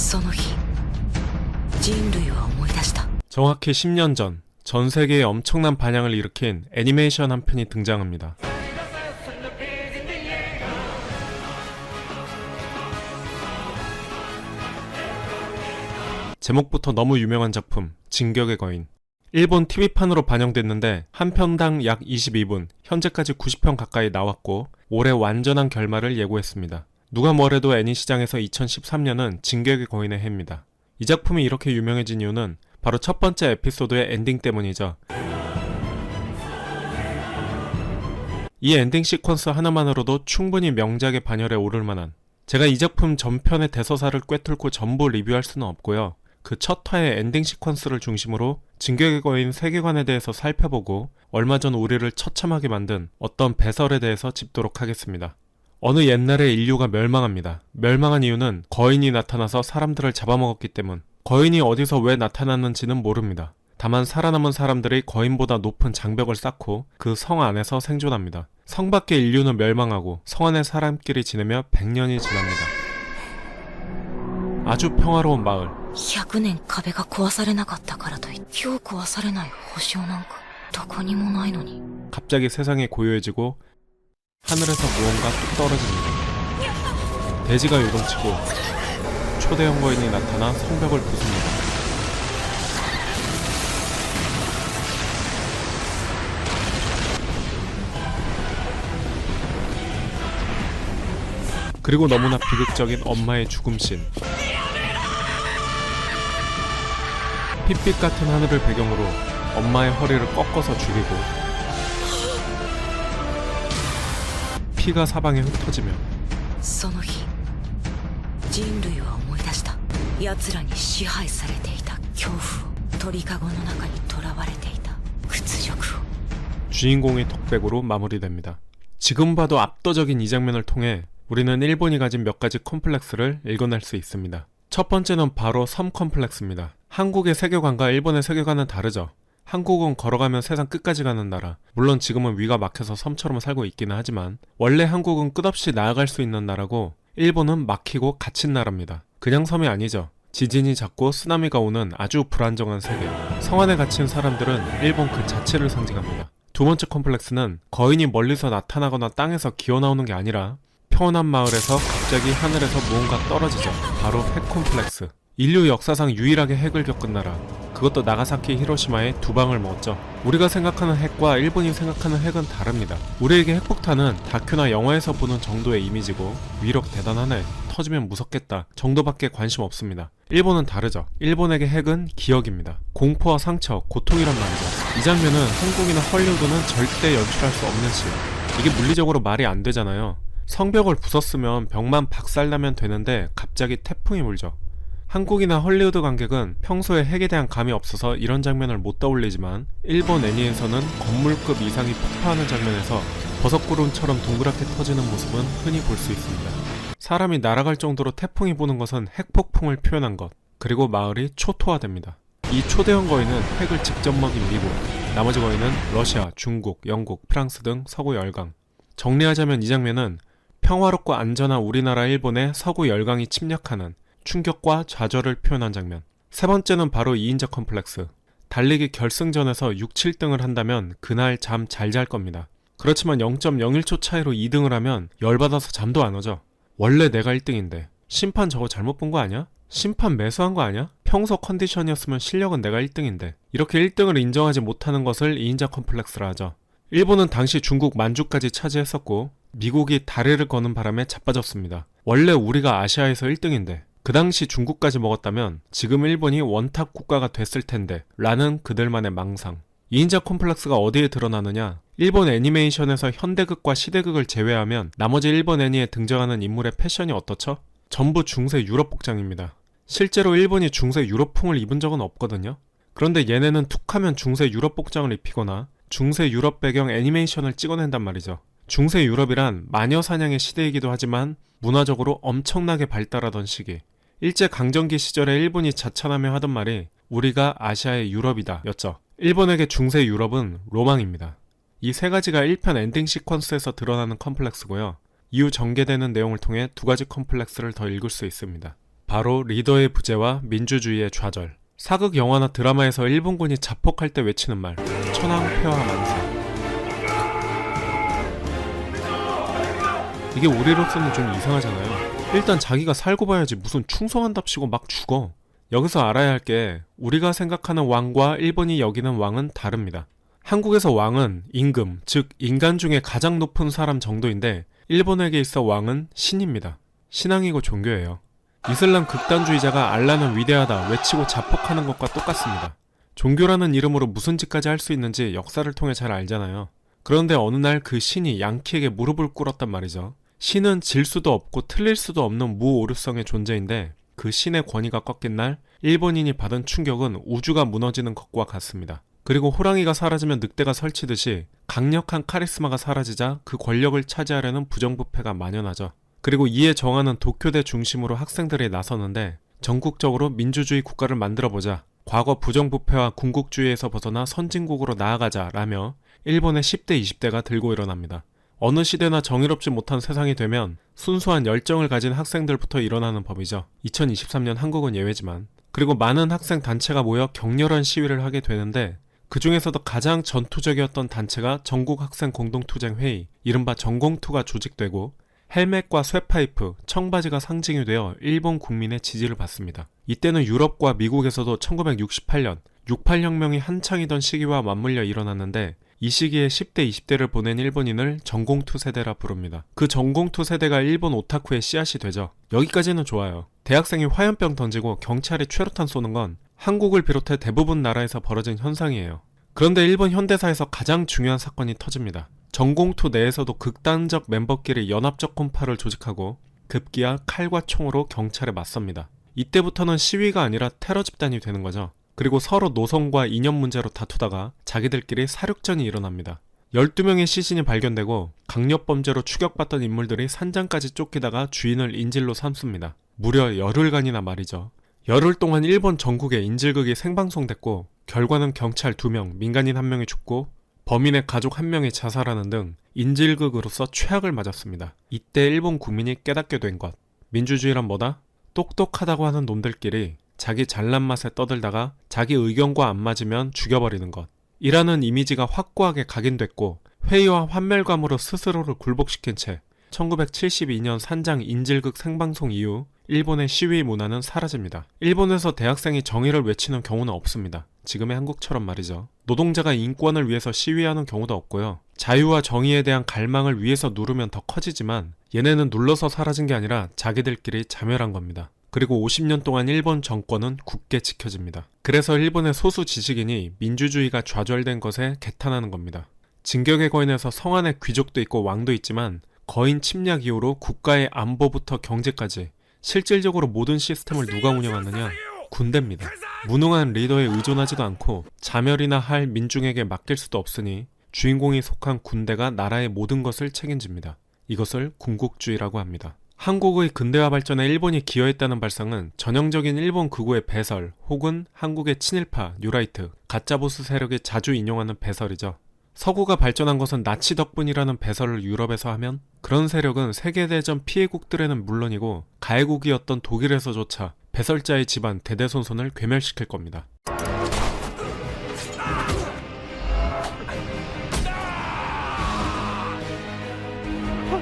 その日人類は思い出した。 정확히 10년 전, 전 세계에 엄청난 반향을 일으킨 애니메이션 한 편이 등장합니다. 제목부터 너무 유명한 작품, 진격의 거인. 일본 TV판으로 반영됐는데 한 편당 약 22분, 현재까지 90편 가까이 나왔고 올해 완전한 결말을 예고했습니다. 누가 뭐래도 애니시장에서 2013년은 진격의 거인의 해입니다. 이 작품이 이렇게 유명해진 이유는 바로 첫 번째 에피소드의 엔딩 때문이죠. 이 엔딩 시퀀스 하나만으로도 충분히 명작의 반열에 오를 만한, 제가 이 작품 전편의 대서사를 꿰뚫고 전부 리뷰할 수는 없고요. 그 첫 화의 엔딩 시퀀스를 중심으로 진격의 거인 세계관에 대해서 살펴보고 얼마 전 우리를 처참하게 만든 어떤 배설에 대해서 짚도록 하겠습니다. 어느 옛날에 인류가 멸망합니다. 멸망한 이유는 거인이 나타나서 사람들을 잡아먹었기 때문. 거인이 어디서 왜 나타났는지는 모릅니다. 다만 살아남은 사람들이 거인보다 높은 장벽을 쌓고 그 성 안에서 생존합니다. 성 밖의 인류는 멸망하고 성 안에 사람끼리 지내며 100년이 지납니다. 아주 평화로운 마을. 100年壁が壊されなかったからといって今日壊されない星をなんかどこにもないのに。 갑자기 세상이 고요해지고 하늘에서 무언가 뚝 떨어집니다. 대지가 요동치고 초대형 거인이 나타나 성벽을 부숩니다. 그리고 너무나 비극적인 엄마의 죽음씬. 핏빛 같은 하늘을 배경으로 엄마의 허리를 꺾어서 죽이고 피가 사방에 흩어지며 その日人類は思い出した。奴らに支配されていた恐怖を、鳥かごの中に囚われていた屈辱を。 주인공의 톡백으로 마무리됩니다. 지금 봐도 압도적인 이 장면을 통해 우리는 일본이 가진 몇 가지 컴플렉스를 읽어낼 수 있습니다. 첫 번째는 바로 섬 컴플렉스입니다. 한국의 세계관과 일본의 세계관은 다르죠. 한국은 걸어가면 세상 끝까지 가는 나라. 물론 지금은 위가 막혀서 섬처럼 살고 있기는 하지만 원래 한국은 끝없이 나아갈 수 있는 나라고 일본은 막히고 갇힌 나라입니다. 그냥 섬이 아니죠. 지진이 잦고 쓰나미가 오는 아주 불안정한 세계. 성 안에 갇힌 사람들은 일본 그 자체를 상징합니다. 두 번째 컴플렉스는 거인이 멀리서 나타나거나 땅에서 기어나오는 게 아니라 평온한 마을에서 갑자기 하늘에서 무언가 떨어지죠. 바로 핵 콤플렉스. 인류 역사상 유일하게 핵을 겪은 나라. 그것도 나가사키 히로시마에 2방을 먹었죠. 우리가 생각하는 핵과 일본이 생각하는 핵은 다릅니다. 우리에게 핵폭탄은 다큐나 영화에서 보는 정도의 이미지고 위력 대단하네, 터지면 무섭겠다 정도밖에 관심 없습니다. 일본은 다르죠. 일본에게 핵은 기억입니다. 공포와 상처, 고통이란 말이죠. 이 장면은 한국이나 헐리우드는 절대 연출할 수 없는 씬. 이게 물리적으로 말이 안 되잖아요. 성벽을 부쉈으면 벽만 박살나면 되는데 갑자기 태풍이 불죠. 한국이나 헐리우드 관객은 평소에 핵에 대한 감이 없어서 이런 장면을 못 떠올리지만 일본 애니에서는 건물급 이상이 폭파하는 장면에서 버섯구름처럼 동그랗게 터지는 모습은 흔히 볼 수 있습니다. 사람이 날아갈 정도로 태풍이 부는 것은 핵폭풍을 표현한 것, 그리고 마을이 초토화됩니다. 이 초대형 거인은 핵을 직접 먹인 미국, 나머지 거인은 러시아, 중국, 영국, 프랑스 등 서구 열강. 정리하자면 이 장면은 평화롭고 안전한 우리나라 일본에 서구 열강이 침략하는 충격과 좌절을 표현한 장면. 세 번째는 바로 2인자 컴플렉스. 달리기 결승전에서 6, 7등을 한다면 그날 잠 잘 잘 겁니다. 그렇지만 0.01초 차이로 2등을 하면 열받아서 잠도 안 오죠. 원래 내가 1등인데 심판 저거 잘못 본 거 아니야? 심판 매수한 거 아니야? 평소 컨디션이었으면 실력은 내가 1등인데. 이렇게 1등을 인정하지 못하는 것을 2인자 컴플렉스라 하죠. 일본은 당시 중국 만주까지 차지했었고 미국이 다리를 거는 바람에 자빠졌습니다. 원래 우리가 아시아에서 1등인데 그 당시 중국까지 먹었다면 지금 일본이 원탑 국가가 됐을 텐데 라는 그들만의 망상. 2인자 콤플렉스가 어디에 드러나느냐? 일본 애니메이션에서 현대극과 시대극을 제외하면 나머지 일본 애니에 등장하는 인물의 패션이 어떻죠? 전부 중세 유럽 복장입니다. 실제로 일본이 중세 유럽풍을 입은 적은 없거든요. 그런데 얘네는 툭하면 중세 유럽 복장을 입히거나 중세 유럽 배경 애니메이션을 찍어낸단 말이죠. 중세 유럽이란 마녀 사냥의 시대이기도 하지만 문화적으로 엄청나게 발달하던 시기. 일제강점기 시절에 일본이 자찬하며 하던 말이 우리가 아시아의 유럽이다 였죠. 일본에게 중세 유럽은 로망입니다. 이 세 가지가 1편 엔딩 시퀀스에서 드러나는 컴플렉스고요. 이후 전개되는 내용을 통해 두 가지 컴플렉스를 더 읽을 수 있습니다. 바로 리더의 부재와 민주주의의 좌절. 사극 영화나 드라마에서 일본군이 자폭할 때 외치는 말, 천황폐하 만세. 이게 우리로서는 좀 이상하잖아요. 일단 자기가 살고 봐야지 무슨 충성한답시고 막 죽어. 여기서 알아야 할 게 우리가 생각하는 왕과 일본이 여기는 왕은 다릅니다. 한국에서 왕은 임금, 즉 인간 중에 가장 높은 사람 정도인데 일본에게 있어 왕은 신입니다. 신앙이고 종교예요. 이슬람 극단주의자가 알라는 위대하다 외치고 자폭하는 것과 똑같습니다. 종교라는 이름으로 무슨 짓까지 할 수 있는지 역사를 통해 잘 알잖아요. 그런데 어느 날 그 신이 양키에게 무릎을 꿇었단 말이죠. 신은 질 수도 없고 틀릴 수도 없는 무오류성의 존재인데 그 신의 권위가 꺾인 날 일본인이 받은 충격은 우주가 무너지는 것과 같습니다. 그리고 호랑이가 사라지면 늑대가 설치듯이 강력한 카리스마가 사라지자 그 권력을 차지하려는 부정부패가 만연하죠. 그리고 이에 정하는 도쿄대 중심으로 학생들이 나서는데 전국적으로 민주주의 국가를 만들어보자, 과거 부정부패와 군국주의에서 벗어나 선진국으로 나아가자라며 일본의 10대 20대가 들고 일어납니다. 어느 시대나 정의롭지 못한 세상이 되면 순수한 열정을 가진 학생들부터 일어나는 법이죠. 2023년 한국은 예외지만. 그리고 많은 학생 단체가 모여 격렬한 시위를 하게 되는데 그 중에서도 가장 전투적이었던 단체가 전국학생공동투쟁회의, 이른바 전공투가 조직되고 헬멧과 쇠파이프, 청바지가 상징이 되어 일본 국민의 지지를 받습니다. 이때는 유럽과 미국에서도 1968년 68혁명이 한창이던 시기와 맞물려 일어났는데 이 시기에 10대 20대를 보낸 일본인을 전공투 세대라 부릅니다. 그 전공투 세대가 일본 오타쿠의 씨앗이 되죠. 여기까지는 좋아요. 대학생이 화염병 던지고 경찰이 최루탄 쏘는 건 한국을 비롯해 대부분 나라에서 벌어진 현상이에요. 그런데 일본 현대사에서 가장 중요한 사건이 터집니다. 전공투 내에서도 극단적 멤버끼리 연합적 홈파를 조직하고 급기야 칼과 총으로 경찰에 맞섭니다. 이때부터는 시위가 아니라 테러 집단이 되는 거죠. 그리고 서로 노선과 이념 문제로 다투다가 자기들끼리 사륙전이 일어납니다. 12명의 시신이 발견되고 강력범죄로 추격받던 인물들이 산장까지 쫓기다가 주인을 인질로 삼습니다. 무려 열흘간이나 말이죠. 열흘 동안 일본 전국에 인질극이 생방송됐고 결과는 경찰 2명, 민간인 1명이 죽고 범인의 가족 1명이 자살하는 등 인질극으로서 최악을 맞았습니다. 이때 일본 국민이 깨닫게 된 것. 민주주의란 뭐다? 똑똑하다고 하는 놈들끼리 자기 잘난 맛에 떠들다가 자기 의견과 안 맞으면 죽여버리는 것. 이라는 이미지가 확고하게 각인됐고 회의와 환멸감으로 스스로를 굴복시킨 채 1972년 산장 인질극 생방송 이후 일본의 시위 문화는 사라집니다. 일본에서 대학생이 정의를 외치는 경우는 없습니다. 지금의 한국처럼 말이죠. 노동자가 인권을 위해서 시위하는 경우도 없고요. 자유와 정의에 대한 갈망을 위해서 누르면 더 커지지만 얘네는 눌러서 사라진 게 아니라 자기들끼리 자멸한 겁니다. 그리고 50년 동안 일본 정권은 굳게 지켜집니다. 그래서 일본의 소수 지식인이 민주주의가 좌절된 것에 개탄하는 겁니다. 진격의 거인에서 성안에 귀족도 있고 왕도 있지만 거인 침략 이후로 국가의 안보부터 경제까지 실질적으로 모든 시스템을 누가 운영하느냐? 군대입니다. 무능한 리더에 의존하지도 않고 자멸이나 할 민중에게 맡길 수도 없으니 주인공이 속한 군대가 나라의 모든 것을 책임집니다. 이것을 군국주의라고 합니다. 한국의 근대화 발전에 일본이 기여했다는 발상은 전형적인 일본 극우의 배설 혹은 한국의 친일파, 뉴라이트, 가짜보수 세력이 자주 인용하는 배설이죠. 서구가 발전한 것은 나치 덕분이라는 배설을 유럽에서 하면 그런 세력은 세계대전 피해국들에는 물론이고 가해국이었던 독일에서조차 배설자의 집안 대대손손을 괴멸시킬 겁니다.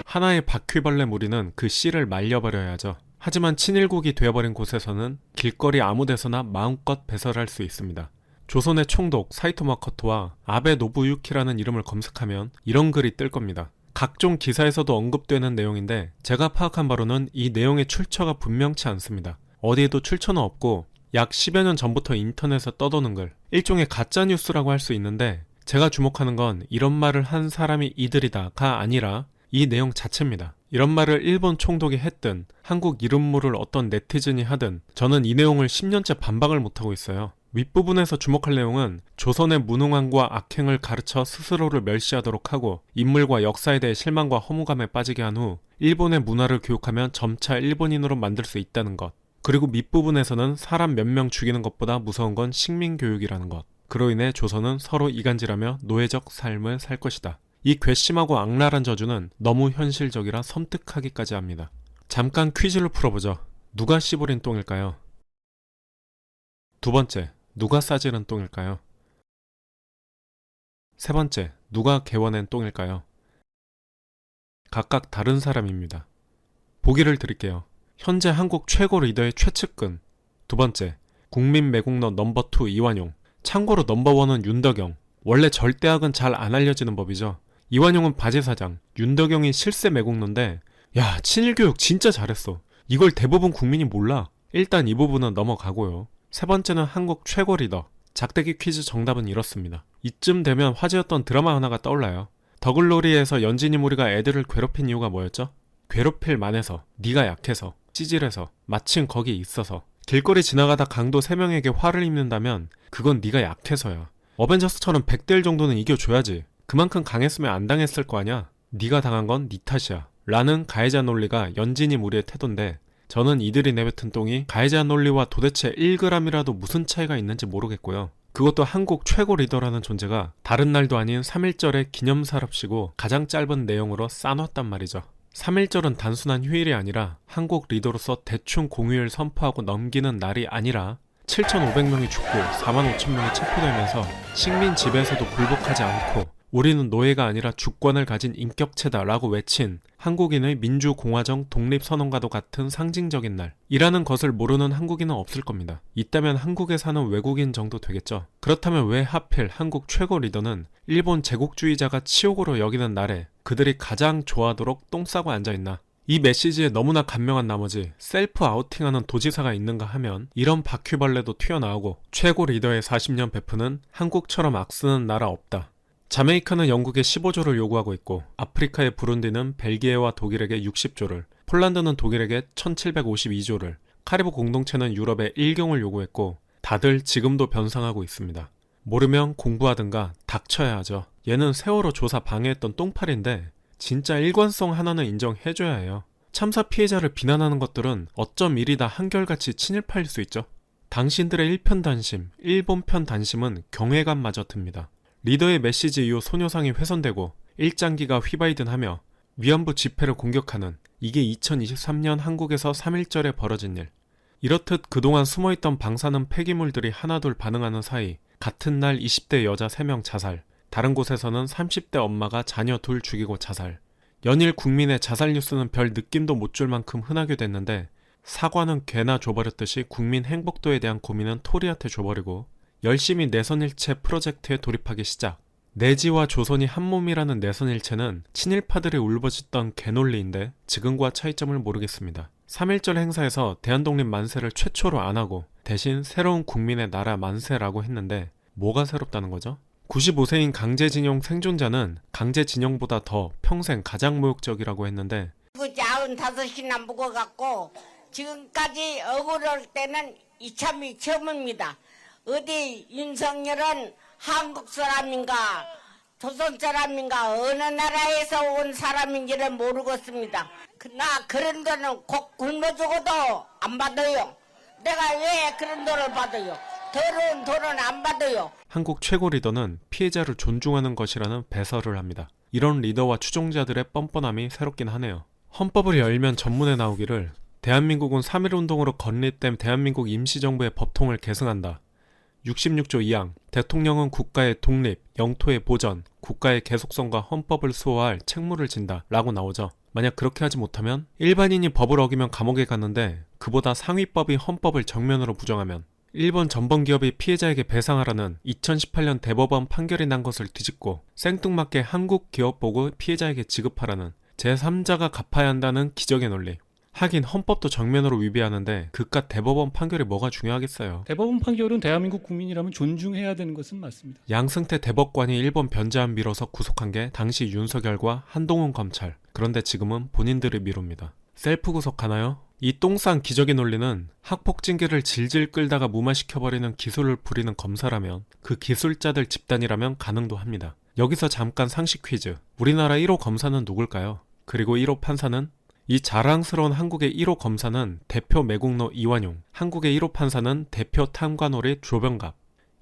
하나의 바퀴벌레 무리는 그 씨를 말려버려야죠. 하지만 친일국이 되어버린 곳에서는 길거리 아무데서나 마음껏 배설할 수 있습니다. 조선의 총독 사이토 마코토와 아베 노부유키라는 이름을 검색하면 이런 글이 뜰 겁니다. 각종 기사에서도 언급되는 내용인데 제가 파악한 바로는 이 내용의 출처가 분명치 않습니다. 어디에도 출처는 없고 약 10여 년 전부터 인터넷에 떠도는 글, 일종의 가짜뉴스라고 할 수 있는데 제가 주목하는 건 이런 말을 한 사람이 이들이다가 아니라 이 내용 자체입니다. 이런 말을 일본 총독이 했든 한국 이름 모를 어떤 네티즌이 하든 저는 이 내용을 10년째 반박을 못하고 있어요. 윗부분에서 주목할 내용은 조선의 무능함과 악행을 가르쳐 스스로를 멸시하도록 하고 인물과 역사에 대해 실망과 허무감에 빠지게 한 후 일본의 문화를 교육하면 점차 일본인으로 만들 수 있다는 것. 그리고 밑부분에서는 사람 몇 명 죽이는 것보다 무서운 건 식민교육이라는 것. 그로 인해 조선은 서로 이간질하며 노예적 삶을 살 것이다. 이 괘씸하고 악랄한 저주는 너무 현실적이라 섬뜩하기까지 합니다. 잠깐 퀴즈를 풀어보죠. 누가 씨부린 똥일까요? 두 번째, 누가 싸지른 똥일까요? 세 번째, 누가 개워낸 똥일까요? 각각 다른 사람입니다. 보기를 드릴게요. 현재 한국 최고 리더의 최측근. 두 번째, 국민 매국노 넘버 2 이완용. 참고로 넘버 1은 윤덕영. 원래 절대악은 잘 안 알려지는 법이죠. 이완용은 바지사장, 윤덕영이 실세 매국노인데 야, 친일교육 진짜 잘했어. 이걸 대부분 국민이 몰라. 일단 이 부분은 넘어가고요. 세 번째는 한국 최고 리더. 작대기 퀴즈 정답은 이렇습니다. 이쯤 되면 화제였던 드라마 하나가 떠올라요. 더글로리에서 연진이 무리가 애들을 괴롭힌 이유가 뭐였죠? 괴롭힐 만해서, 네가 약해서, 찌질해서, 마침 거기 있어서. 길거리 지나가다 강도 3명에게 화를 입는다면 그건 네가 약해서야. 어벤져스처럼 100대 1 정도는 이겨줘야지. 그만큼 강했으면 안 당했을 거 아냐? 네가 당한 건 네 탓이야. 라는 가해자 논리가 연진이 무리의 태도인데 저는 이들이 내뱉은 똥이 가해자 논리와 도대체 1g이라도 무슨 차이가 있는지 모르겠고요. 그것도 한국 최고 리더라는 존재가 다른 날도 아닌 3.1절의 기념사랍시고 가장 짧은 내용으로 싸놨단 말이죠. 3.1절은 단순한 휴일이 아니라 한국 리더로서 대충 공휴일 선포하고 넘기는 날이 아니라 7,500명이 죽고 45,000명이 체포되면서 식민 지배에서도 굴복하지 않고 우리는 노예가 아니라 주권을 가진 인격체다 라고 외친 한국인의 민주공화정 독립선언과도 같은 상징적인 날. 이라는 것을 모르는 한국인은 없을 겁니다. 있다면 한국에 사는 외국인 정도 되겠죠. 그렇다면 왜 하필 한국 최고 리더는 일본 제국주의자가 치욕으로 여기는 날에 그들이 가장 좋아하도록 똥 싸고 앉아있나? 이 메시지에 너무나 감명한 나머지 셀프 아우팅하는 도지사가 있는가 하면 이런 바퀴벌레도 튀어나오고 최고 리더의 40년 베프는 한국처럼 악쓰는 나라 없다. 자메이카는 영국에 15조를 요구하고 있고 아프리카의 부룬디는 벨기에와 독일에게 60조를, 폴란드는 독일에게 1752조를, 카리브 공동체는 유럽에 1경을 요구했고 다들 지금도 변상하고 있습니다. 모르면 공부하든가 닥쳐야 하죠. 얘는 세월호 조사 방해했던 똥팔인데 진짜 일관성 하나는 인정해줘야 해요. 참사 피해자를 비난하는 것들은 어쩜 이리 다 한결같이 친일파일 수 있죠. 당신들의 일편단심, 일본 편단심은 경외감마저 듭니다. 리더의 메시지 이후 소녀상이 훼손되고 일장기가 휘발이든 하며 위안부 집회를 공격하는 이게 2023년 한국에서 3.1절에 벌어진 일. 이렇듯 그동안 숨어있던 방사능 폐기물들이 하나둘 반응하는 사이 같은 날 20대 여자 3명 자살, 다른 곳에서는 30대 엄마가 자녀 둘 죽이고 자살. 연일 국민의 자살 뉴스는 별 느낌도 못 줄 만큼 흔하게 됐는데 사과는 개나 줘버렸듯이 국민 행복도에 대한 고민은 토리한테 줘버리고 열심히 내선일체 프로젝트에 돌입하기 시작. 내지와 조선이 한몸이라는 내선일체는 친일파들이 울부짖던 개논리인데 지금과 차이점을 모르겠습니다. 3.1절 행사에서 대한독립 만세를 최초로 안 하고 대신 새로운 국민의 나라 만세라고 했는데 뭐가 새롭다는 거죠? 95세인 강제징용 생존자는 강제징용보다 더 평생 가장 모욕적이라고 했는데 95이나 묵어갖고 지금까지 억울할 때는 이참이 처음입니다. 어디 윤석열은 한국 사람인가 조선 사람인가 어느 나라에서 온 사람인지를 모르겠습니다. 나 그런 돈은 꼭 굶어주고도 안 받아요. 내가 왜 그런 돈을 받아요? 더러운 돈은 안 받아요. 한국 최고 리더는 피해자를 존중하는 것이라는 배설을 합니다. 이런 리더와 추종자들의 뻔뻔함이 새롭긴 하네요. 헌법을 열면 전문에 나오기를 대한민국은 3.1운동으로 건립된 대한민국 임시정부의 법통을 계승한다. 66조 2항 대통령은 국가의 독립, 영토의 보전, 국가의 계속성과 헌법을 수호할 책무를 진다 라고 나오죠. 만약 그렇게 하지 못하면 일반인이 법을 어기면 감옥에 갔는데 그보다 상위법이 헌법을 정면으로 부정하면 일본 전범기업이 피해자에게 배상하라는 2018년 대법원 판결이 난 것을 뒤집고 생뚱맞게 한국 기업 보고 피해자에게 지급하라는 제3자가 갚아야 한다는 기적의 논리. 하긴 헌법도 정면으로 위배하는데 그깟 대법원 판결이 뭐가 중요하겠어요. 대법원 판결은 대한민국 국민이라면 존중해야 되는 것은 맞습니다. 양승태 대법관이 일본 변제안 미뤄서 구속한 게 당시 윤석열과 한동훈 검찰. 그런데 지금은 본인들이 미룹니다. 셀프 구속하나요? 이 똥싼 기적의 논리는 학폭징계를 질질 끌다가 무마시켜버리는 기술을 부리는 검사라면 그 기술자들 집단이라면 가능도 합니다. 여기서 잠깐 상식 퀴즈. 우리나라 1호 검사는 누굴까요? 그리고 1호 판사는? 이 자랑스러운 한국의 1호 검사는 대표 매국노 이완용, 한국의 1호 판사는 대표 탐관오리 조병갑.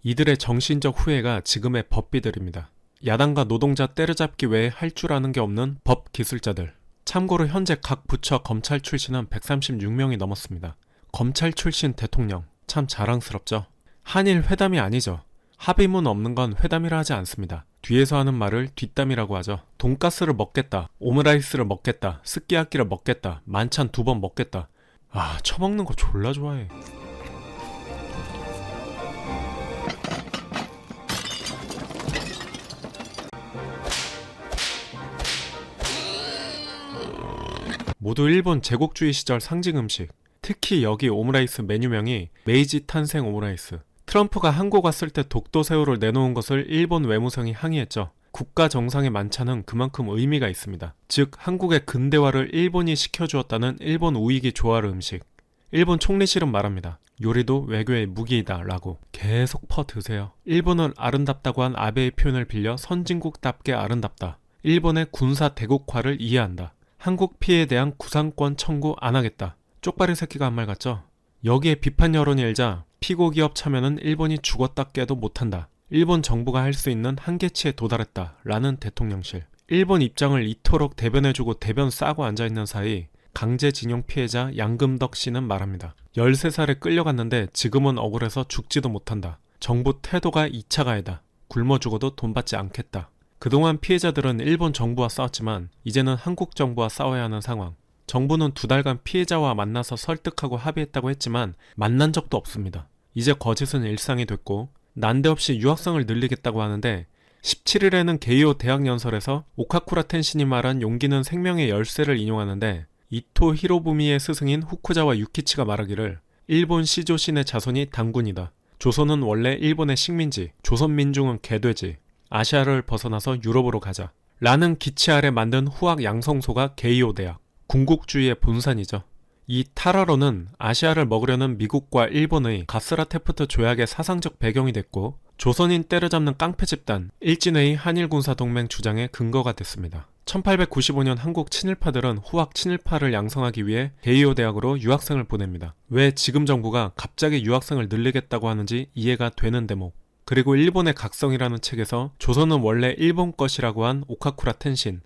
이들의 정신적 후예가 지금의 법비들입니다. 야당과 노동자 때려잡기 외에 할 줄 아는 게 없는 법 기술자들. 참고로 현재 각 부처 검찰 출신은 136명이 넘었습니다. 검찰 출신 대통령, 참 자랑스럽죠. 한일 회담이 아니죠. 합의문 없는 건 회담이라 하지 않습니다. 뒤에서 하는 말을 뒷담이라고 하죠. 돈가스를 먹겠다, 오므라이스를 먹겠다, 스키야키를 먹겠다, 만찬 2번 먹겠다. 아, 처먹는 거 졸라 좋아해. 모두 일본 제국주의 시절 상징 음식. 특히 여기 오므라이스 메뉴명이 메이지 탄생 오므라이스. 트럼프가 한국 왔을 때 독도새우를 내놓은 것을 일본 외무성이 항의했죠. 국가 정상의 만찬은 그만큼 의미가 있습니다. 즉 한국의 근대화를 일본이 시켜주었다는 일본 우익이 좋아할 음식. 일본 총리실은 말합니다. 요리도 외교의 무기이다 라고. 계속 퍼 드세요. 일본을 아름답다고 한 아베의 표현을 빌려 선진국답게 아름답다. 일본의 군사 대국화를 이해한다. 한국 피해에 대한 구상권 청구 안 하겠다. 쪽발이 새끼가 한 말 같죠? 여기에 비판 여론이 일자 피고 기업 참여는 일본이 죽었다 깨도 못한다. 일본 정부가 할 수 있는 한계치에 도달했다. 라는 대통령실. 일본 입장을 이토록 대변해주고 대변 싸고 앉아있는 사이 강제징용 피해자 양금덕 씨는 말합니다. 13살에 끌려갔는데 지금은 억울해서 죽지도 못한다. 정부 태도가 2차 가해다. 굶어 죽어도 돈 받지 않겠다. 그동안 피해자들은 일본 정부와 싸웠지만 이제는 한국 정부와 싸워야 하는 상황. 정부는 2달간 피해자와 만나서 설득하고 합의했다고 했지만 만난 적도 없습니다. 이제 거짓은 일상이 됐고 난데없이 유학생을 늘리겠다고 하는데 17일에는 게이오 대학연설에서 오카쿠라 텐신이 말한 용기는 생명의 열쇠를 인용하는데 이토 히로부미의 스승인 후쿠자와 유키치가 말하기를 일본 시조신의 자손이 단군이다. 조선은 원래 일본의 식민지, 조선민중은 개돼지. 아시아를 벗어나서 유럽으로 가자. 라는 기치 아래 만든 후학 양성소가 게이오 대학. 군국주의의 본산이죠. 이 타라로는 아시아를 먹으려는 미국과 일본의 가스라테프트 조약의 사상적 배경이 됐고 조선인 때려잡는 깡패 집단 일진회의 한일군사동맹 주장의 근거가 됐습니다. 1895년 한국 친일파들은 후학 친일파를 양성하기 위해 게이오 대학으로 유학생을 보냅니다. 왜 지금 정부가 갑자기 유학생을 늘리겠다고 하는지 이해가 되는 대목. 그리고 일본의 각성이라는 책에서 조선은 원래 일본 것이라고 한 오카쿠라 텐신.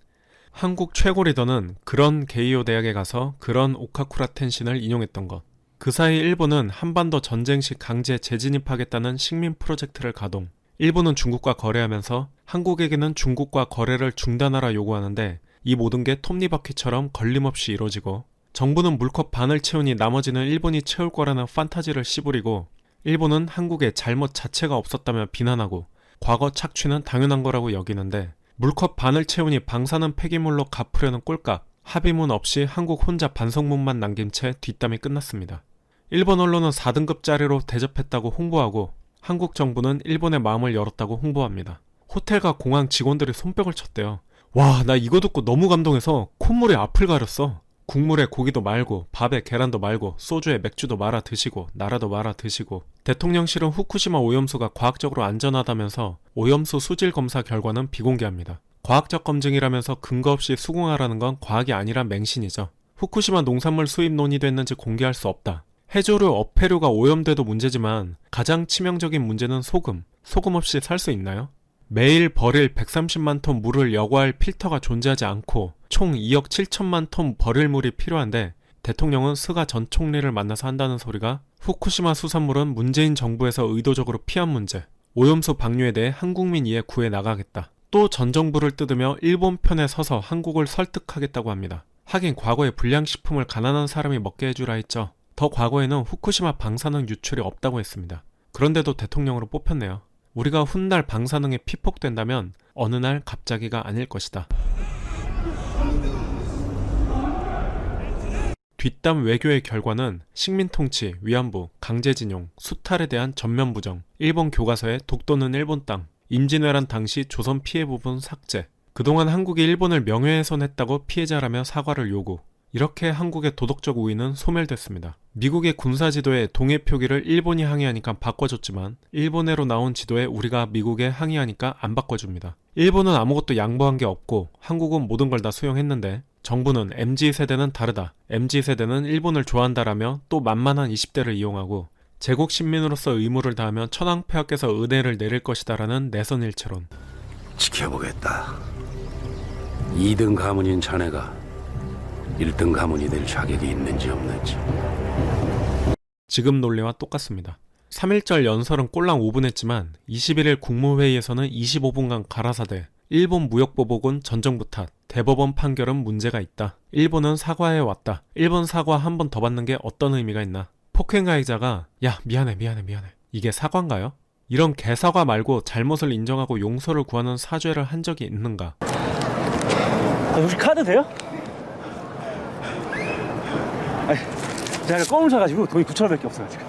한국 최고 리더는 그런 게이오 대학에 가서 그런 오카쿠라 텐신을 인용했던 것. 그 사이 일본은 한반도 전쟁 시 강제 재진입하겠다는 식민 프로젝트를 가동. 일본은 중국과 거래하면서 한국에게는 중국과 거래를 중단하라 요구하는데 이 모든 게 톱니바퀴처럼 걸림없이 이루어지고 정부는 물컵 반을 채우니 나머지는 일본이 채울 거라는 판타지를 씨부리고 일본은 한국에 잘못 자체가 없었다며 비난하고 과거 착취는 당연한 거라고 여기는데 물컵 반을 채우니 방사능 폐기물로 갚으려는 꼴값, 합의문 없이 한국 혼자 반성문만 남긴 채 뒷담이 끝났습니다. 일본 언론은 4등급짜리로 대접했다고 홍보하고 한국 정부는 일본의 마음을 열었다고 홍보합니다. 호텔과 공항 직원들이 손뼉을 쳤대요. 와, 나 이거 듣고 너무 감동해서 콧물이 앞을 가렸어. 국물에 고기도 말고 밥에 계란도 말고 소주에 맥주도 말아 드시고 나라도 말아 드시고. 대통령실은 후쿠시마 오염수가 과학적으로 안전하다면서 오염수 수질 검사 결과는 비공개합니다. 과학적 검증이라면서 근거 없이 수긍하라는 건 과학이 아니라 맹신이죠. 후쿠시마 농산물 수입 논의됐는지 공개할 수 없다. 해조류, 어패류가 오염돼도 문제지만 가장 치명적인 문제는 소금. 소금 없이 살 수 있나요? 매일 버릴 130만 톤 물을 여과할 필터가 존재하지 않고 총 2억 7천만 톤 버릴 물이 필요한데 대통령은 스가 전 총리를 만나서 한다는 소리가 후쿠시마 수산물은 문재인 정부에서 의도적으로 피한 문제, 오염수 방류에 대해 한국민 이해 구해 나가겠다. 또 전 정부를 뜯으며 일본 편에 서서 한국을 설득하겠다고 합니다. 하긴 과거에 불량식품을 가난한 사람이 먹게 해주라 했죠. 더 과거에는 후쿠시마 방사능 유출이 없다고 했습니다. 그런데도 대통령으로 뽑혔네요. 우리가 훗날 방사능에 피폭된다면 어느 날 갑자기가 아닐 것이다. 뒷담 외교의 결과는 식민통치, 위안부, 강제징용, 수탈에 대한 전면 부정, 일본 교과서에 독도는 일본 땅, 임진왜란 당시 조선 피해 부분 삭제, 그동안 한국이 일본을 명예훼손했다고 피해자라며 사과를 요구. 이렇게 한국의 도덕적 우위는 소멸됐습니다. 미국의 군사지도에 동해 표기를 일본이 항의하니까 바꿔줬지만 일본해로 나온 지도에 우리가 미국에 항의하니까 안 바꿔줍니다. 일본은 아무것도 양보한 게 없고 한국은 모든 걸 다 수용했는데 정부는 MZ세대는 다르다. MZ세대는 일본을 좋아한다라며 또 만만한 20대를 이용하고 제국 신민으로서 의무를 다하며 천황폐하께서 은혜를 내릴 것이다라는 내선일체론. 지켜보겠다. 2등 가문인 자네가 1등 가문이 될 자격이 있는지 없는지. 지금 논리와 똑같습니다. 3.1절 연설은 꼴랑 5분 했지만 21일 국무회의에서는 25분간 가라사대 일본 무역보복은 전정부 탓, 대법원 판결은 문제가 있다. 일본은 사과해왔다. 일본 사과 한 번 더 받는 게 어떤 의미가 있나. 폭행 가해자가 야 미안해 이게 사과인가요? 이런 개사과 말고 잘못을 인정하고 용서를 구하는 사죄를 한 적이 있는가? 혹시 카드 돼요? 아니, 제가 껌을 사가지고 돈이 9,000원밖에 없어요 지금.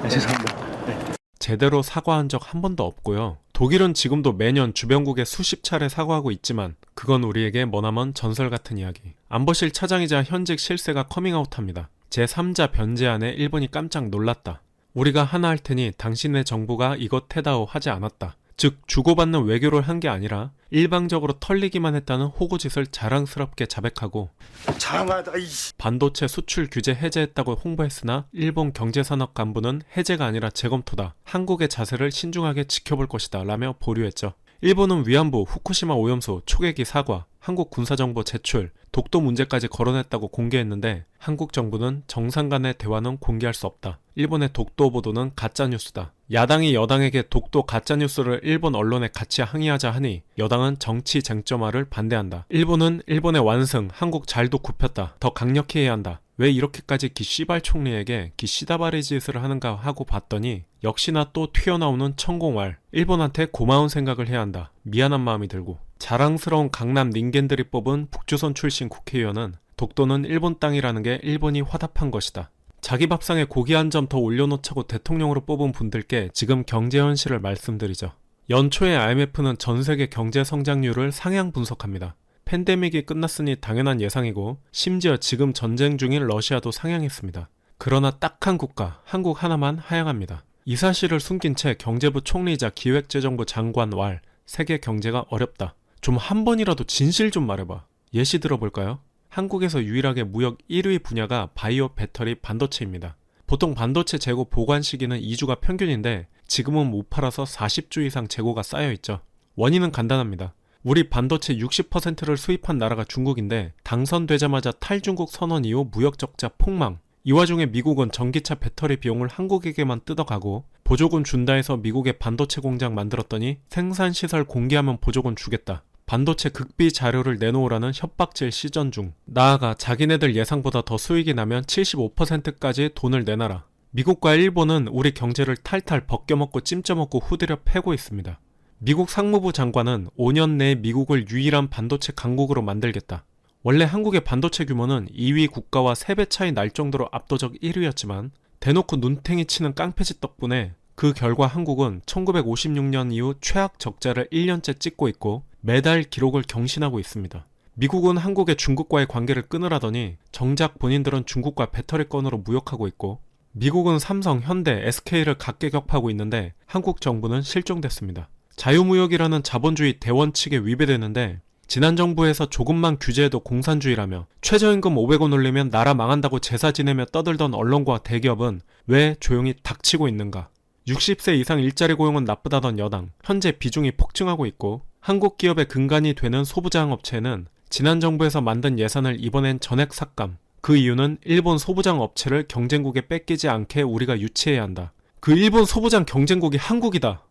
네, 죄송합니다. 제대로 사과한 적 한 번도 없고요. 독일은 지금도 매년 주변국에 수십 차례 사과하고 있지만 그건 우리에게 머나먼 전설 같은 이야기. 안보실 차장이자 현직 실세가 커밍아웃합니다. 제3자 변제안에 일본이 깜짝 놀랐다. 우리가 하나 할 테니 당신네 정부가 이것 해다오 하지 않았다. 즉 주고받는 외교를 한 게 아니라 일방적으로 털리기만 했다는 호구짓을 자랑스럽게 자백하고 장하다 이씨. 반도체 수출 규제 해제했다고 홍보했으나 일본 경제산업 간부는 해제가 아니라 재검토다. 한국의 자세를 신중하게 지켜볼 것이다 라며 보류했죠. 일본은 위안부, 후쿠시마 오염수, 초계기 사과, 한국 군사정보 제출, 독도 문제까지 거론했다고 공개했는데 한국 정부는 정상 간의 대화는 공개할 수 없다. 일본의 독도 보도는 가짜뉴스다. 야당이 여당에게 독도 가짜뉴스를 일본 언론에 같이 항의하자 하니 여당은 정치 쟁점화를 반대한다. 일본은 일본의 완승, 한국 잘도 굽혔다. 더 강력히 해야 한다. 왜 이렇게까지 기 씨발 총리에게 기 씨다바리 짓을 하는가 하고 봤더니 역시나 또 튀어나오는 천공왈. 일본한테 고마운 생각을 해야 한다. 미안한 마음이 들고. 자랑스러운 강남 닌겐들이 뽑은 북조선 출신 국회의원은 독도는 일본 땅이라는 게 일본이 화답한 것이다. 자기 밥상에 고기 한 점 더 올려놓자고 대통령으로 뽑은 분들께 지금 경제 현실을 말씀드리죠. 연초에 IMF는 전 세계 경제 성장률을 상향 분석합니다. 팬데믹이 끝났으니 당연한 예상이고 심지어 지금 전쟁 중인 러시아도 상향했습니다. 그러나 딱 한 국가, 한국 하나만 하향합니다. 이 사실을 숨긴 채 경제부 총리이자 기획재정부 장관 왈 세계 경제가 어렵다. 좀 한 번이라도 진실 좀 말해봐. 예시 들어볼까요? 한국에서 유일하게 무역 1위 분야가 바이오 배터리 반도체입니다. 보통 반도체 재고 보관 시기는 2주가 평균인데 지금은 못 팔아서 40주 이상 재고가 쌓여있죠. 원인은 간단합니다. 우리 반도체 60%를 수입한 나라가 중국인데 당선되자마자 탈중국 선언 이후 무역 적자 폭망. 이 와중에 미국은 전기차 배터리 비용을 한국에게만 뜯어가고 보조금 준다 해서 미국의 반도체 공장 만들었더니 생산시설 공개하면 보조금 주겠다. 반도체 극비 자료를 내놓으라는 협박질 시전 중. 나아가 자기네들 예상보다 더 수익이 나면 75%까지 돈을 내놔라. 미국과 일본은 우리 경제를 탈탈 벗겨먹고 찜쪄먹고 후드려 패고 있습니다. 미국 상무부 장관은 5년 내에 미국을 유일한 반도체 강국으로 만들겠다. 원래 한국의 반도체 규모는 2위 국가와 3배 차이 날 정도로 압도적 1위였지만 대놓고 눈탱이 치는 깡패짓 덕분에 그 결과 한국은 1956년 이후 최악 적자를 1년째 찍고 있고 매달 기록을 경신하고 있습니다. 미국은 한국의 중국과의 관계를 끊으라더니 정작 본인들은 중국과 배터리 건으로 무역하고 있고 미국은 삼성, 현대, SK를 각계격파하고 있는데 한국 정부는 실종됐습니다. 자유무역이라는 자본주의 대원칙에 위배되는데 지난 정부에서 조금만 규제해도 공산주의라며 최저임금 500원 올리면 나라 망한다고 제사 지내며 떠들던 언론과 대기업은 왜 조용히 닥치고 있는가? 60세 이상 일자리 고용은 나쁘다던 여당, 현재 비중이 폭증하고 있고 한국 기업의 근간이 되는 소부장 업체는 지난 정부에서 만든 예산을 이번엔 전액 삭감. 그 이유는 일본 소부장 업체를 경쟁국에 뺏기지 않게 우리가 유치해야 한다. 그 일본 소부장 경쟁국이 한국이다.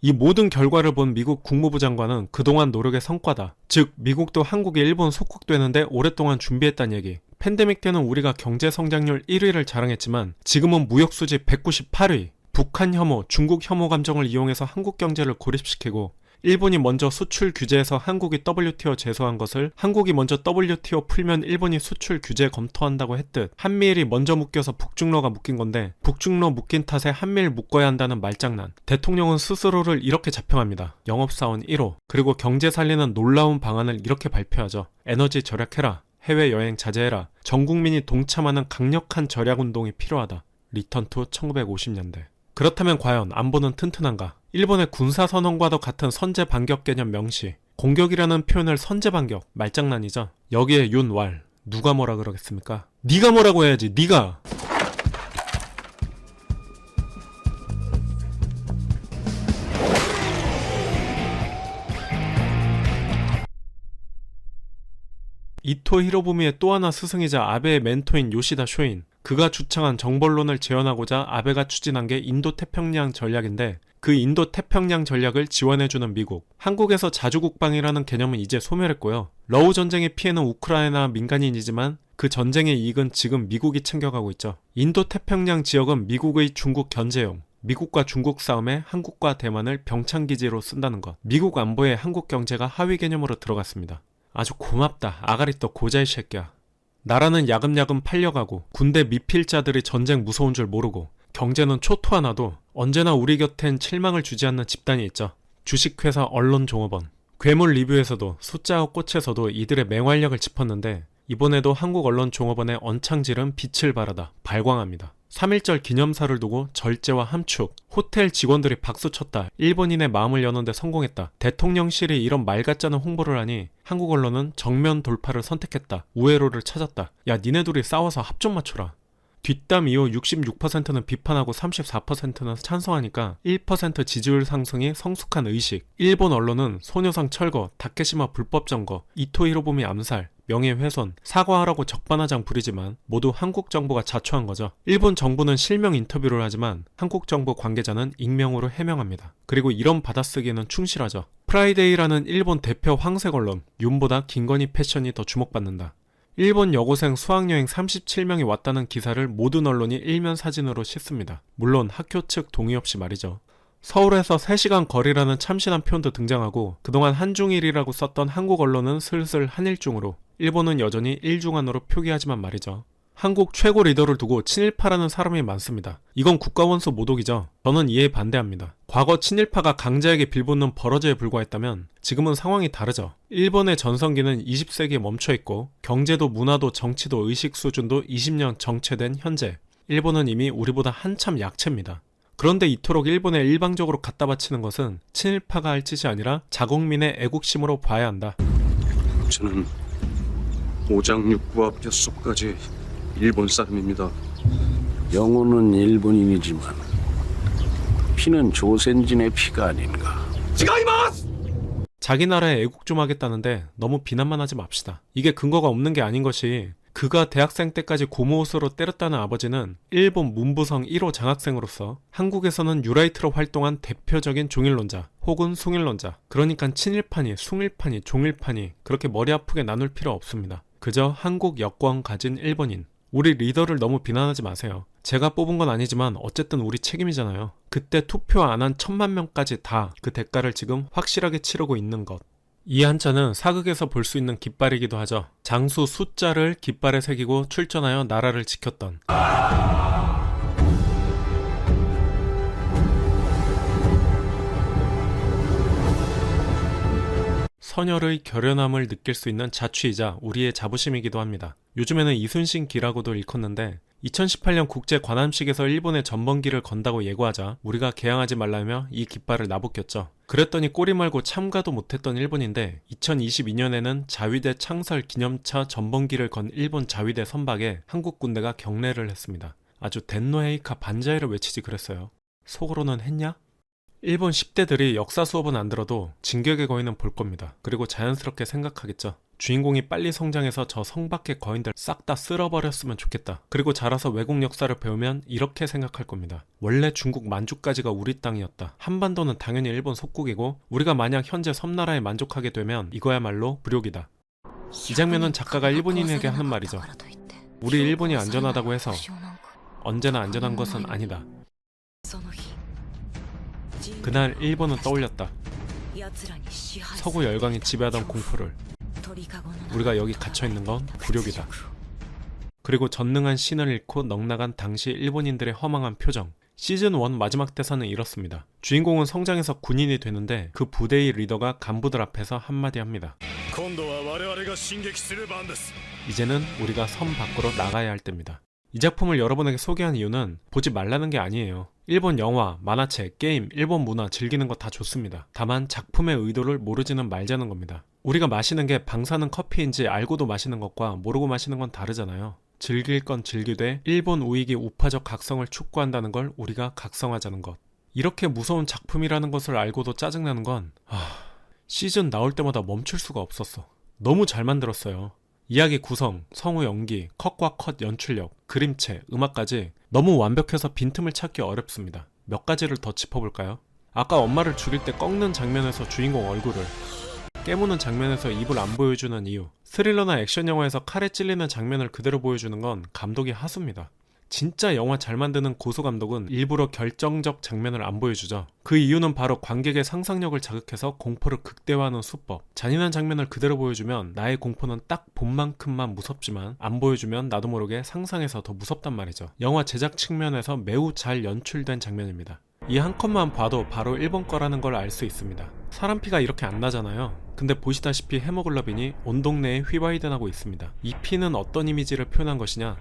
이 모든 결과를 본 미국 국무부 장관은 그동안 노력의 성과다. 즉 미국도 한국이 일본 속국되는데 오랫동안 준비했다는 얘기. 팬데믹 때는 우리가 경제 성장률 1위를 자랑했지만 지금은 무역 수지 198위. 북한 혐오, 중국 혐오 감정을 이용해서 한국 경제를 고립시키고 일본이 먼저 수출 규제에서 한국이 WTO 제소한 것을 한국이 먼저 WTO 풀면 일본이 수출 규제 검토한다고 했듯 한미일이 먼저 묶여서 북중러가 묶인 건데 북중러 묶인 탓에 한미일 묶어야 한다는 말장난. 대통령은 스스로를 이렇게 자평합니다. 영업사원 1호. 그리고 경제 살리는 놀라운 방안을 이렇게 발표하죠. 에너지 절약해라. 해외여행 자제해라. 전 국민이 동참하는 강력한 절약운동이 필요하다. 리턴 투 1950년대. 그렇다면 과연 안보는 튼튼한가? 일본의 군사선언과도 같은 선제반격 개념 명시. 공격이라는 표현을 선제반격. 말장난이죠. 여기에 윤왈. 누가 뭐라 그러겠습니까? 네가 뭐라고 해야지. 네가. 이토 히로부미의 또 하나 스승이자 아베의 멘토인 요시다 쇼인, 그가 주창한 정벌론을 재현하고자 아베가 추진한 게 인도 태평양 전략인데, 그 인도 태평양 전략을 지원해주는 미국, 한국에서 자주국방이라는 개념은 이제 소멸했고요. 러우 전쟁의 피해는 우크라이나 민간인이지만 그 전쟁의 이익은 지금 미국이 챙겨가고 있죠. 인도 태평양 지역은 미국의 중국 견제용, 미국과 중국 싸움에 한국과 대만을 병창기지로 쓴다는 것, 미국 안보에 한국 경제가 하위 개념으로 들어갔습니다. 아주 고맙다, 아가리떡 고자이 새끼야. 나라는 야금야금 팔려가고 군대 미필자들이 전쟁 무서운 줄 모르고 경제는 초토화나도 언제나 우리 곁엔 실망을 주지 않는 집단이 있죠. 주식회사 언론종업원. 괴물 리뷰에서도 숫자와 꽃에서도 이들의 맹활약을 짚었는데, 이번에도 한국 언론종업원의 언창질은 빛을 발하다 발광합니다. 3.1절 기념사를 두고 절제와 함축, 호텔 직원들이 박수쳤다, 일본인의 마음을 여는데 성공했다, 대통령실이 이런 말 같지 않은 홍보를 하니 한국 언론은 정면 돌파를 선택했다, 우회로를 찾았다. 야, 니네 둘이 싸워서 합 좀 맞춰라. 뒷담 이후 66%는 비판하고 34%는 찬성하니까 1% 지지율 상승이 성숙한 의식. 일본 언론은 소녀상 철거, 다케시마 불법 점거, 이토 히로부미 암살, 명예훼손, 사과하라고 적반하장 부리지만 모두 한국 정부가 자초한 거죠. 일본 정부는 실명 인터뷰를 하지만 한국 정부 관계자는 익명으로 해명합니다. 그리고 이런 받아쓰기에는 충실하죠. 프라이데이라는 일본 대표 황색 언론, 윤보다 김건희 패션이 더 주목받는다. 일본 여고생 수학여행 37명이 왔다는 기사를 모든 언론이 일면 사진으로 싣습니다. 물론 학교 측 동의 없이 말이죠. 서울에서 3시간 거리라는 참신한 표현도 등장하고, 그동안 한중일이라고 썼던 한국 언론은 슬슬 한일중으로, 일본은 여전히 일중한으로 표기하지만 말이죠. 한국 최고 리더를 두고 친일파라는 사람이 많습니다. 이건 국가원수 모독이죠. 저는 이에 반대합니다. 과거 친일파가 강자에게 빌붙는 버러지에 불과했다면 지금은 상황이 다르죠. 일본의 전성기는 20세기에 멈춰있고 경제도 문화도 정치도 의식 수준도 20년 정체된 현재, 일본은 이미 우리보다 한참 약체입니다. 그런데 이토록 일본에 일방적으로 갖다 바치는 것은 친일파가 할 짓이 아니라 자국민의 애국심으로 봐야 한다. 저는 오장육부와 뼛속까지 일본 사람입니다. 영혼은 일본인이지만 피는 조센진의 피가 아닌가. 자기 나라에 애국 좀 하겠다는데 너무 비난만 하지 맙시다. 이게 근거가 없는 게 아닌 것이, 그가 대학생 때까지 고무옷으로 때렸다는 아버지는 일본 문부성 1호 장학생으로서 한국에서는 유라이트로 활동한 대표적인 종일론자 혹은 숭일론자, 그러니까 친일파니 숭일파니 종일파니 그렇게 머리 아프게 나눌 필요 없습니다. 그저 한국 여권 가진 일본인. 우리 리더를 너무 비난하지 마세요. 제가 뽑은 건 아니지만 어쨌든 우리 책임이잖아요. 그때 투표 안 한 1000만 명까지 다 그 대가를 지금 확실하게 치르고 있는 것. 이 한자는 사극에서 볼 수 있는 깃발이기도 하죠. 장수 숫자를 깃발에 새기고 출전하여 나라를 지켰던. 선열의 결연함을 느낄 수 있는 자취이자 우리의 자부심이기도 합니다. 요즘에는 이순신 기라고도 일컫는데, 2018년 국제 관함식에서 일본의 전범기를 건다고 예고하자 우리가 개항하지 말라며 이 깃발을 나부꼈죠. 그랬더니 꼬리 말고 참가도 못했던 일본인데, 2022년에는 자위대 창설 기념차 전범기를 건 일본 자위대 선박에 한국 군대가 경례를 했습니다. 아주 덴노헤이카 반자이를 외치지 그랬어요. 속으로는 했냐? 일본 10대들이 역사 수업은 안 들어도 진격의 거인은 볼 겁니다. 그리고 자연스럽게 생각하겠죠. 주인공이 빨리 성장해서 저 성밖의 거인들 싹 다 쓸어버렸으면 좋겠다. 그리고 자라서 외국 역사를 배우면 이렇게 생각할 겁니다. 원래 중국 만주까지가 우리 땅이었다. 한반도는 당연히 일본 속국이고 우리가 만약 현재 섬나라에 만족하게 되면 이거야말로 불욕이다. 이 장면은 작가가 일본인에게 하는 말이죠. 우리 일본이 안전하다고 해서 언제나 안전한 것은 아니다. 그날 일본은 떠올렸다. 서구 열강이 지배하던 공포를. 우리가 여기 갇혀있는 건 굴욕이다. 그리고 전능한 신을 잃고 넉나간 당시 일본인들의 허망한 표정. 시즌1 마지막 대사는 이렇습니다. 주인공은 성장해서 군인이 되는데 그 부대의 리더가 간부들 앞에서 한마디 합니다. 이제는 우리가 섬 밖으로 나가야 할 때입니다. 이 작품을 여러분에게 소개한 이유는 보지 말라는 게 아니에요. 일본 영화, 만화책, 게임, 일본 문화 즐기는 거 다 좋습니다. 다만 작품의 의도를 모르지는 말자는 겁니다. 우리가 마시는 게 방사능 커피인지 알고도 마시는 것과 모르고 마시는 건 다르잖아요. 즐길 건 즐기되 일본 우익이 우파적 각성을 촉구한다는 걸 우리가 각성하자는 것. 이렇게 무서운 작품이라는 것을 알고도 짜증나는 건 시즌 나올 때마다 멈출 수가 없었어. 너무 잘 만들었어요. 이야기 구성, 성우 연기, 컷과 컷 연출력, 그림체, 음악까지 너무 완벽해서 빈틈을 찾기 어렵습니다. 몇 가지를 더 짚어볼까요? 아까 엄마를 죽일 때 꺾는 장면에서 주인공 얼굴을, 깨무는 장면에서 입을 안 보여주는 이유, 스릴러나 액션 영화에서 칼에 찔리는 장면을 그대로 보여주는 건 감독이 하수입니다. 진짜 영화 잘 만드는 고소감독은 일부러 결정적 장면을 안 보여주죠. 그 이유는 바로 관객의 상상력을 자극해서 공포를 극대화하는 수법. 잔인한 장면을 그대로 보여주면 나의 공포는 딱 본만큼만 무섭지만 안 보여주면 나도 모르게 상상해서 더 무섭단 말이죠. 영화 제작 측면에서 매우 잘 연출된 장면입니다. 이 한 컷만 봐도 바로 일본 거라는 걸 알 수 있습니다. 사람 피가 이렇게 안 나잖아요. 근데 보시다시피 헤모글로빈이 온 동네에 휘발이던하고 있습니다. 이 피는 어떤 이미지를 표현한 것이냐?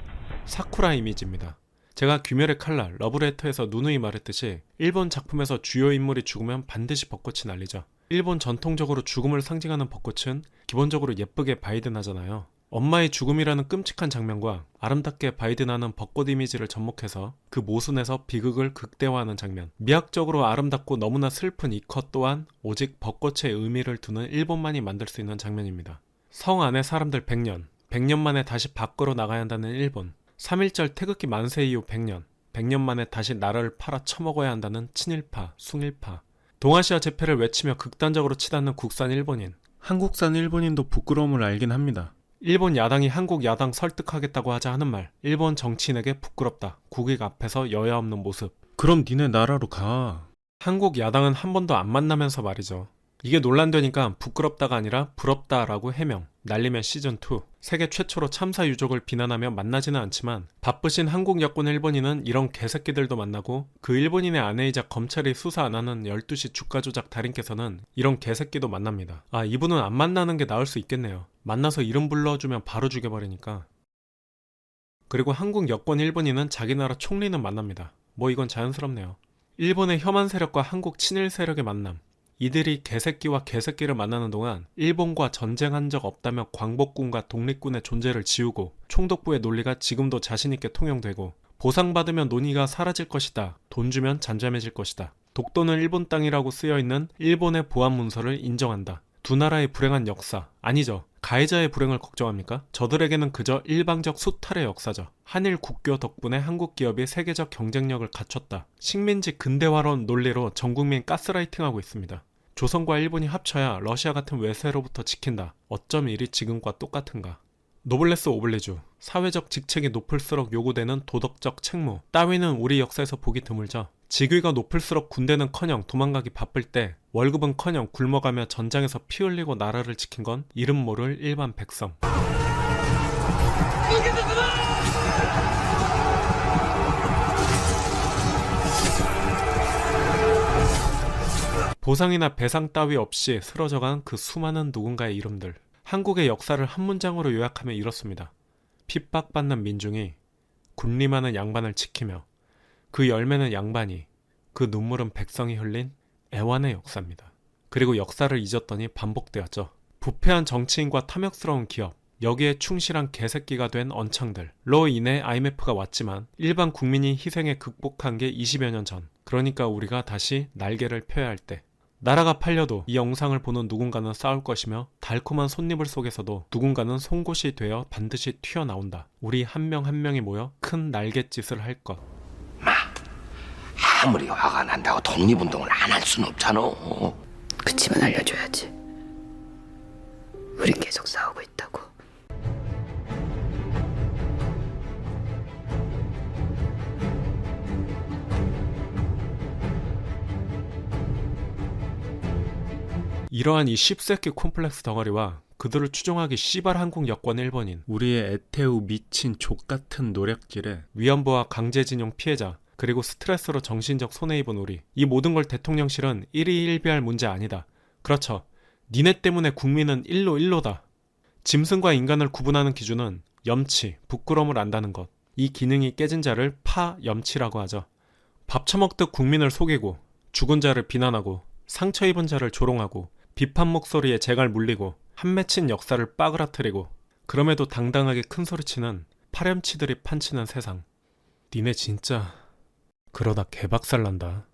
사쿠라 이미지입니다. 제가 귀멸의 칼날, 러브레터에서 누누이 말했듯이 일본 작품에서 주요 인물이 죽으면 반드시 벚꽃이 날리죠. 일본 전통적으로 죽음을 상징하는 벚꽃은 기본적으로 예쁘게 바이든하잖아요. 엄마의 죽음이라는 끔찍한 장면과 아름답게 바이든하는 벚꽃 이미지를 접목해서 그 모순에서 비극을 극대화하는 장면. 미학적으로 아름답고 너무나 슬픈 이 컷 또한 오직 벚꽃의 의미를 두는 일본만이 만들 수 있는 장면입니다. 성 안에 사람들 100년, 100년 만에 다시 밖으로 나가야 한다는 일본. 3.1절 태극기 만세 이후 100년, 100년 만에 다시 나라를 팔아 처먹어야 한다는 친일파, 숭일파. 동아시아 재패를 외치며 극단적으로 치닫는 국산 일본인. 한국산 일본인도 부끄러움을 알긴 합니다. 일본 야당이 한국 야당 설득하겠다고 하자 하는 말. 일본 정치인에게 부끄럽다. 국익 앞에서 여야 없는 모습. 그럼 니네 나라로 가. 한국 야당은 한 번도 안 만나면서 말이죠. 이게 논란되니까 부끄럽다가 아니라 부럽다라고 해명. 날리면 시즌2. 세계 최초로 참사 유족을 비난하며 만나지는 않지만 바쁘신 한국 여권 일본인은 이런 개새끼들도 만나고 그 일본인의 아내이자 검찰이 수사 안 하는 12시 주가 조작 달인께서는 이런 개새끼도 만납니다. 아, 이분은 안 만나는 게 나을 수 있겠네요. 만나서 이름 불러주면 바로 죽여버리니까. 그리고 한국 여권 일본인은 자기 나라 총리는 만납니다. 뭐 이건 자연스럽네요. 일본의 혐한 세력과 한국 친일 세력의 만남. 이들이 개새끼와 개새끼를 만나는 동안 일본과 전쟁한 적 없다며 광복군과 독립군의 존재를 지우고 총독부의 논리가 지금도 자신있게 통용되고 보상받으면 논의가 사라질 것이다. 돈 주면 잠잠해질 것이다. 독도는 일본 땅이라고 쓰여있는 일본의 보안 문서를 인정한다. 두 나라의 불행한 역사, 아니죠. 가해자의 불행을 걱정합니까? 저들에게는 그저 일방적 수탈의 역사죠. 한일 국교 덕분에 한국 기업이 세계적 경쟁력을 갖췄다. 식민지 근대화론 논리로 전국민 가스라이팅하고 있습니다. 조선과 일본이 합쳐야 러시아 같은 외세로부터 지킨다. 어쩜 일이 지금과 똑같은가. 노블레스 오블리주. 사회적 직책이 높을수록 요구되는 도덕적 책무 따위는 우리 역사에서 보기 드물죠. 직위가 높을수록 군대는커녕 도망가기 바쁠 때 월급은커녕 굶어가며 전장에서 피 흘리고 나라를 지킨 건 이름 모를 일반 백성. 보상이나 배상 따위 없이 쓰러져간 그 수많은 누군가의 이름들. 한국의 역사를 한 문장으로 요약하면 이렇습니다. 핍박받는 민중이 군림하는 양반을 지키며 그 열매는 양반이, 그 눈물은 백성이 흘린 애완의 역사입니다. 그리고 역사를 잊었더니 반복되었죠. 부패한 정치인과 탐욕스러운 기업, 여기에 충실한 개새끼가 된 언창들로 인해 IMF가 왔지만 일반 국민이 희생에 극복한 게 20여 년 전. 그러니까 우리가 다시 날개를 펴야 할 때. 나라가 팔려도 이 영상을 보는 누군가는 싸울 것이며 달콤한 손님을 속에서도 누군가는 송곳이 되어 반드시 튀어나온다. 우리 한 명 한 명이 모여 큰 날갯짓을 할 것. 아무리 화가 난다고 독립운동을 안 할 수는 없잖아. 그치만 알려줘야지. 우린 계속 싸우고 있다고. 이러한 이 씹새끼 콤플렉스 덩어리와 그들을 추종하기 씨발 한국 여권 일본인, 우리의 애태우 미친 족같은 노력질에 위안부와 강제징용 피해자, 그리고 스트레스로 정신적 손해입은 우리. 이 모든 걸 대통령실은 일희일비할 문제 아니다. 그렇죠. 니네 때문에 국민은 일로다. 짐승과 인간을 구분하는 기준은 염치, 부끄러움을 안다는 것. 이 기능이 깨진 자를 파염치라고 하죠. 밥 처먹듯 국민을 속이고 죽은 자를 비난하고 상처 입은 자를 조롱하고 비판 목소리에 재갈 물리고 한 맺힌 역사를 빠그라뜨리고 그럼에도 당당하게 큰소리치는 파렴치들이 판치는 세상. 니네 진짜 그러다 개박살난다.